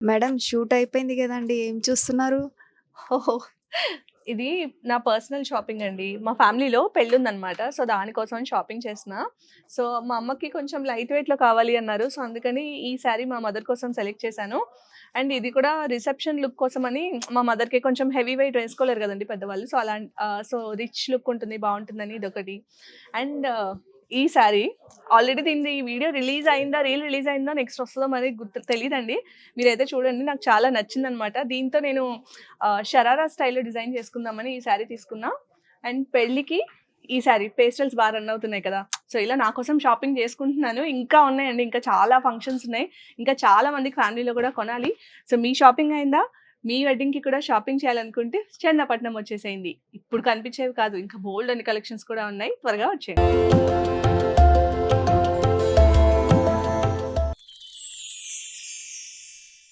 Madam shoot అయిపోయింది గదండీ! ఏం చూస్తున్నారు? ఓహో! ఇది నా పర్సనల్ షాపింగ్ అండి. మా ఫ్యామిలీలో పెళ్ళుందనమాట. సో, దానికోసం షాపింగ్ చేస్తున్నా. సో, మా అమ్మకి కొంచెం లైట్ వెయిట్‌లో కావాలి అన్నారు. సో, అందుకని ఈ శారీ మా మదర్ కోసం సెలెక్ట్ చేశాను. అండ్ ఇది కూడా రిసెప్షన్ లుక్ కోసమని మా మదర్‌కి కొంచెం హెవీ వెయిట్ వేసుకోలేరు గదండీ పెద్దవాళ్ళు. సో, సో, రిచ్ లుక్ ఉంటుంది బావుంటుందని ఇదొకటి. అండ్ ఈ శారీ ఆల్రెడీ దీనిది వీడియో రిలీజ్ అయిందా, రీల్ రిలీజ్ అయిందా, నెక్స్ట్ వస్తదో మరి తెలీదండి. మీరైతే చూడండి. నాకు చాలా నచ్చిందనమాట. దీంతో నేను షరారా స్టైల్‌లో డిజైన్ చేసుకుందామని ఈ శారీ తీసుకున్నా. అండ్ పెళ్ళికి ఈ శారీ పేస్టల్స్ బా రన్ అవుతున్నాయి కదా! సో, ఇలా నా కోసం షాపింగ్ చేసుకుంటున్నాను. ఇంకా ఉన్నాయండి. ఇంకా చాలా ఫంక్షన్స్ ఉన్నాయి. ఇంకా చాలా మందికి ఫ్యామిలీలో కూడా కొనాలి. సో, మీ షాపింగ్ అయిందా? మీ వెడ్డింగ్‌కి కూడా షాపింగ్ చేయాలనుకుంటే చందాపట్నం వచ్చేసేయండి. ఇప్పుడు కనిపించేవి కాదు. ఇంకా బోలెడన్ని కలెక్షన్స్ కూడా ఉన్నాయి. త్వరగా వచ్చేయండి.